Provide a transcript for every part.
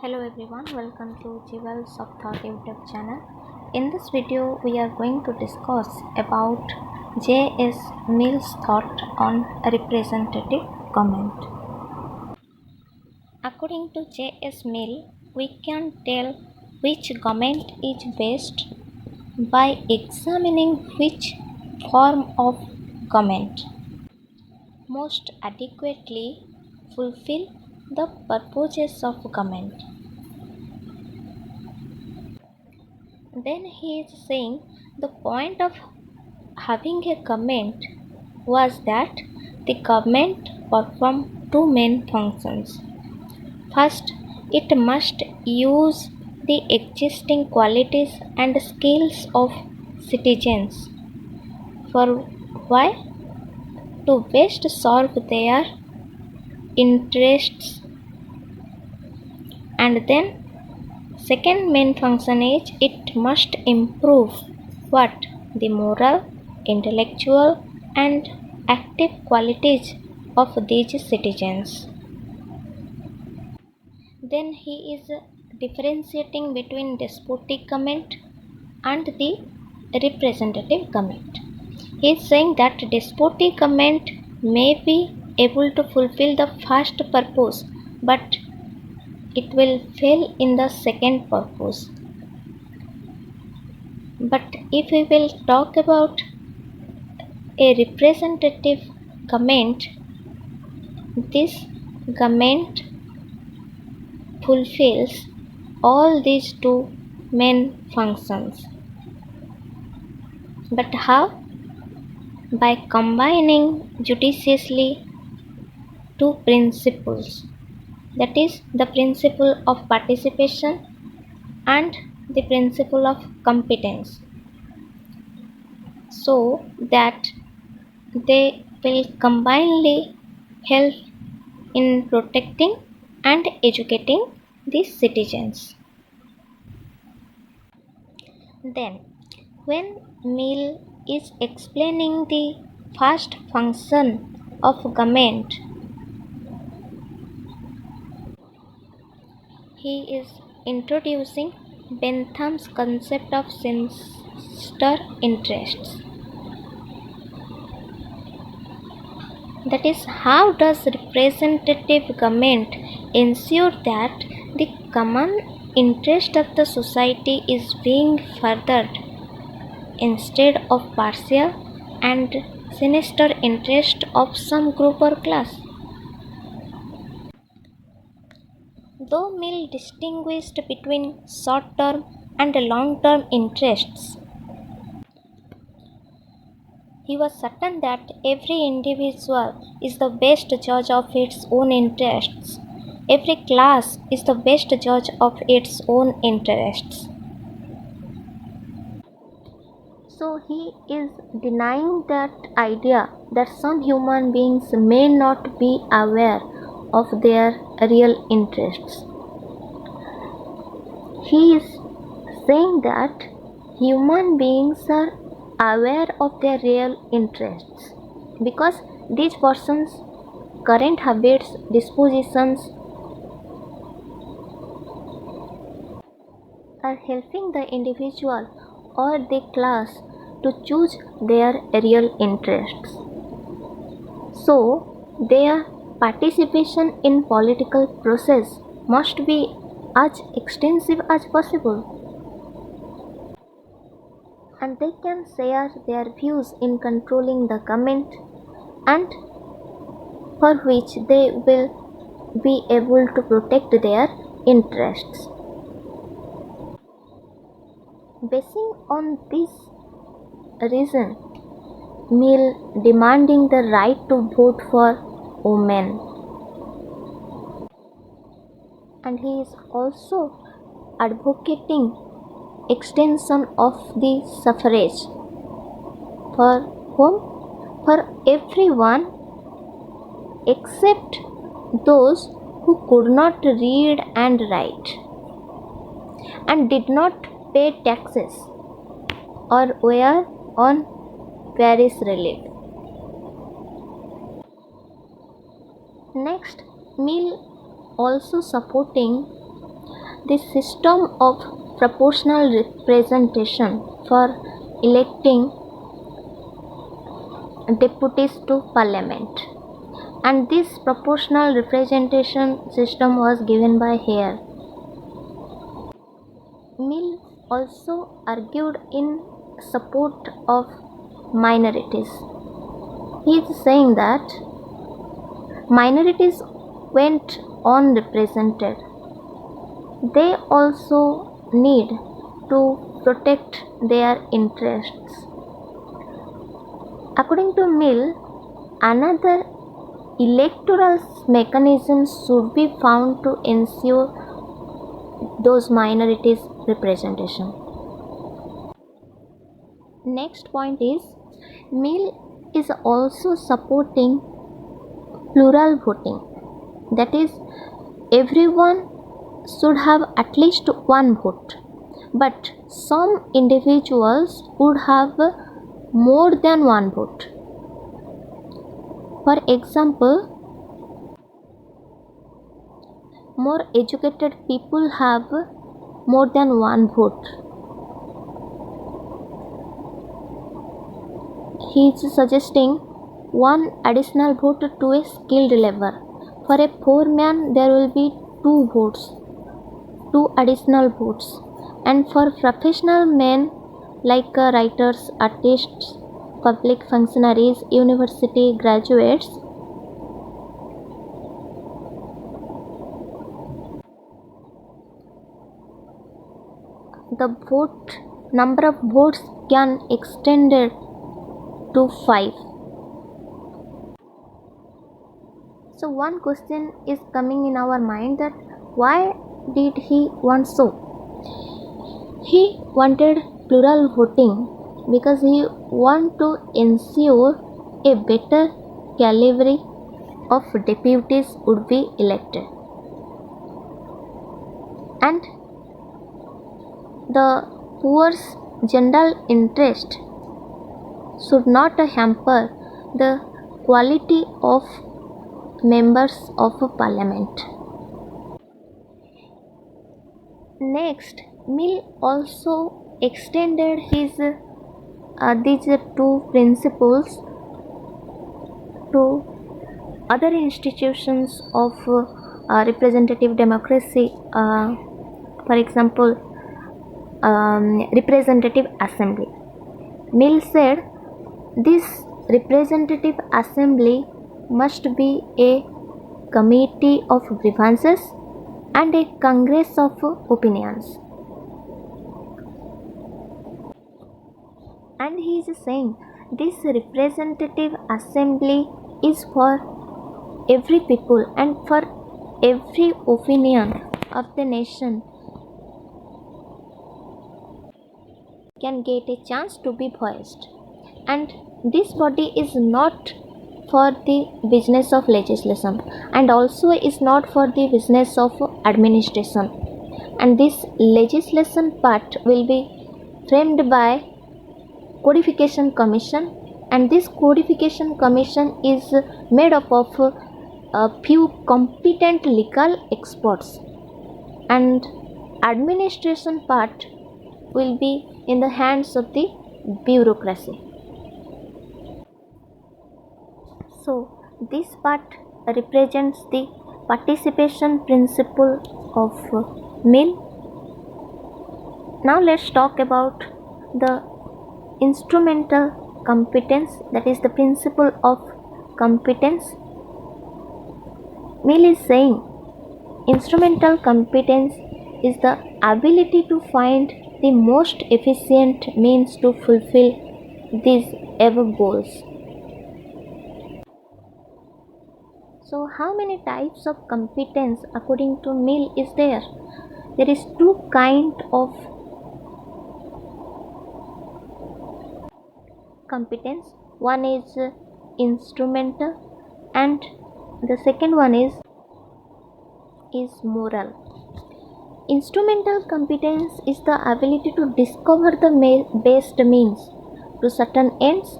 Hello everyone, welcome to Jewels of Thought YouTube channel. In this video, we are going to discuss about J.S. Mill's thought on representative government. According to J.S. Mill, we can tell which government is best by examining which form of government most adequately fulfill the purposes of government. Then he is saying the point of having a government was that the government performed two main functions. First, it must use the existing qualities and skills of citizens for why? To best serve their interests. And then second main function is it must improve what? The moral, intellectual and active qualities of these citizens. Then he is differentiating between despotic government and the representative government. He is saying that despotic government may be able to fulfill the first purpose, but it will fail in the second purpose. But if we will talk about a representative government, this government fulfills all these two main functions. But how? By combining judiciously two principles, that is, the principle of participation and the principle of competence, so that they will combinedly help in protecting and educating the citizens. Then, when Mill is explaining the first function of government, he is introducing Bentham's concept of sinister interests. That is, how does representative government ensure that the common interest of the society is being furthered instead of partial and sinister interest of some group or class? Though Mill distinguished between short-term and long-term interests, he was certain that every individual is the best judge of its own interests. Every class is the best judge of its own interests. So he is denying that idea that some human beings may not be aware of their real interests. He is saying that human beings are aware of their real interests because these persons' current habits, dispositions are helping the individual or the class to choose their real interests. So, their participation in political process must be as extensive as possible, and they can share their views in controlling the government, and for which they will be able to protect their interests. Basing on this reason, Mill demanding the right to vote for women, and he is also advocating extension of the suffrage for whom? For everyone except those who could not read and write and did not pay taxes or were on parish relief. Next, Mill also supporting The system of proportional representation for electing deputies to parliament, and this proportional representation system was given by Hare. Mill also argued in support of minorities. He is saying that minorities went unrepresented. They also need to protect their interests. According to Mill, another electoral mechanism should be found to ensure those minorities representation. Next point is, Mill is also supporting plural voting, that is, everyone should have at least one vote, but some individuals would have more than one vote. For example, more educated people have more than one vote. He is suggesting one additional vote to a skilled labor. For a poor man, there will be two votes, two additional votes. And for professional men like writers, artists, public functionaries, university graduates, the number of votes can extend to 5. So one question is coming in our mind, that why did he want so? He wanted plural voting because he wanted to ensure a better caliber of deputies would be elected, and the poor's general interest should not hamper the quality of members of a parliament. Next, Mill also extended these two principles to other institutions of representative democracy, for example, representative assembly. Mill said this representative assembly must be a committee of grievances and a congress of opinions. And he is saying this representative assembly is for every people and for every opinion of the nation can get a chance to be voiced. And this body is not for the business of legislation and also is not for the business of administration. And this legislation part will be framed by codification commission, and this codification commission is made up of a few competent legal experts, and administration part will be in the hands of the bureaucracy. So this part represents the participation principle of Mill. Now let's talk about the instrumental competence, that is the principle of competence. Mill is saying instrumental competence is the ability to find the most efficient means to fulfill these above goals. So how many types of competence according to Mill is there? There is two kinds of competence. One is instrumental and the second one is moral. Instrumental competence is the ability to discover the best means to certain ends,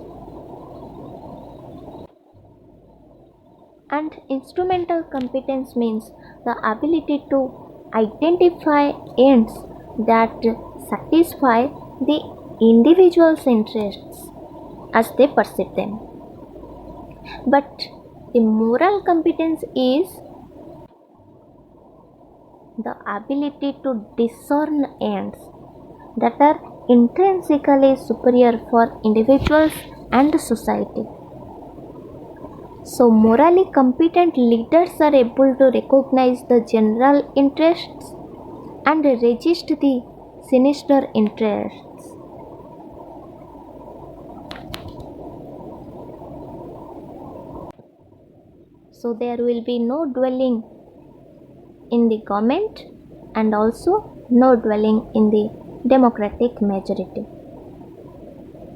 and instrumental competence means the ability to identify ends that satisfy the individual's interests as they perceive them. But the moral competence is the ability to discern ends that are intrinsically superior for individuals and society. So, morally competent leaders are able to recognize the general interests and resist the sinister interests. So, there will be no dwelling in the government and also no dwelling in the democratic majority.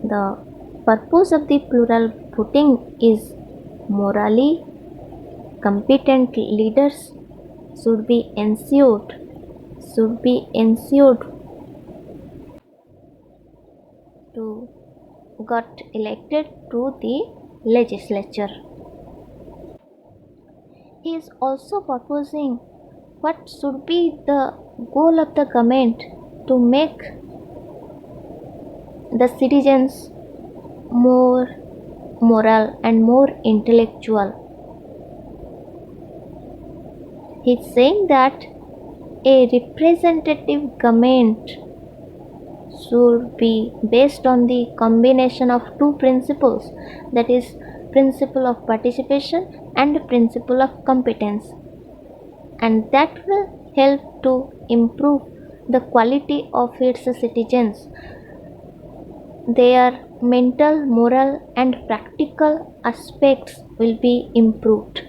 The purpose of the plural voting is morally competent leaders should be ensured to got elected to the legislature. He is also proposing what should be the goal of the government to make the citizens more moral and more intellectual. He is saying that a representative government should be based on the combination of two principles, that is principle of participation and principle of competence, and that will help to improve the quality of its citizens. Their mental, moral and practical aspects will be improved,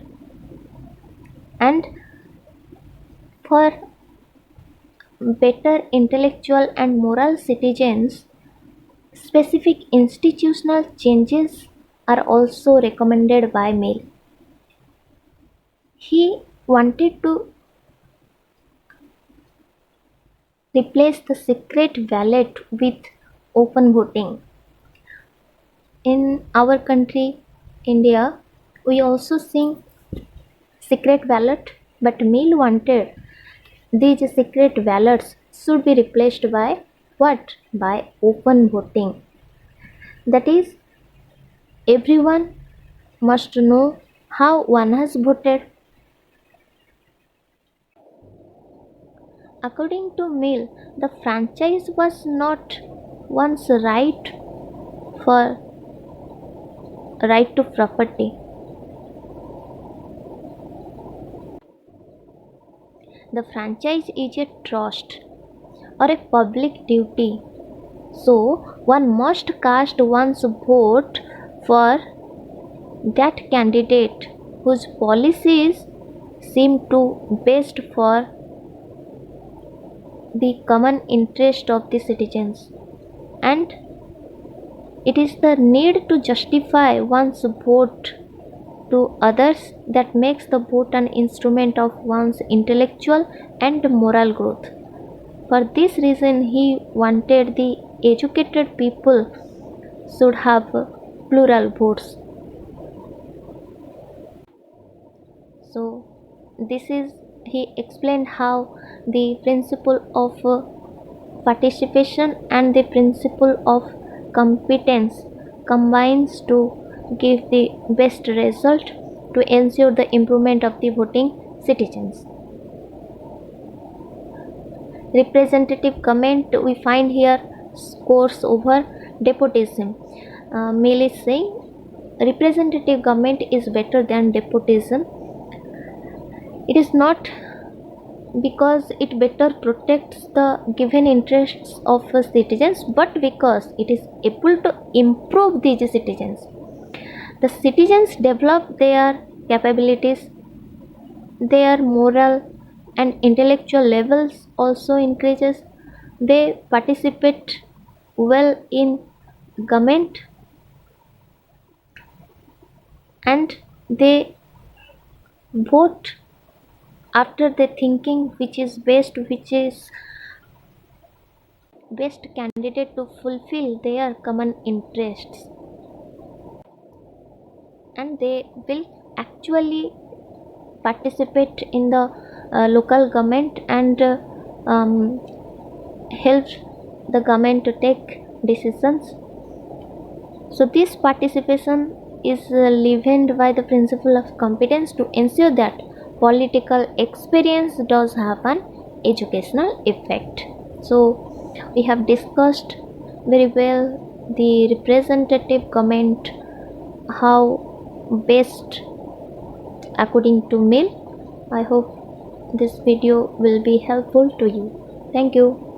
and for better intellectual and moral citizens, specific institutional changes are also recommended by Mill. He wanted to replace the secret ballot with open voting. In our country, India, we also see secret ballot, but Mill wanted these secret ballots should be replaced by what? By open voting. That is, everyone must know how one has voted. According to Mill, the franchise was not one's for right to property. The franchise is a trust or a public duty. So one must cast one's vote for that candidate whose policies seem to best for the common interest of the citizens, and it is the need to justify one's vote to others that makes the vote an instrument of one's intellectual and moral growth. For this reason, he wanted the educated people should have plural votes. So, this is he explained how the principle of participation and the principle of competence combines to give the best result to ensure the improvement of the voting citizens. Representative government we find here scores over despotism. Mill is saying representative government is better than despotism. It is not because it better protects the given interests of citizens, but because it is able to improve these citizens. The citizens develop their capabilities, their moral and intellectual levels also increases. They participate well in government, and they vote after the thinking which is best candidate to fulfill their common interests, and they will actually participate in the local government and help the government to take decisions. So this participation is leavened by the principle of competence to ensure that political experience does have an educational effect. So we have discussed very well the representative government, how best according to Mill. I hope this video will be helpful to you. Thank you.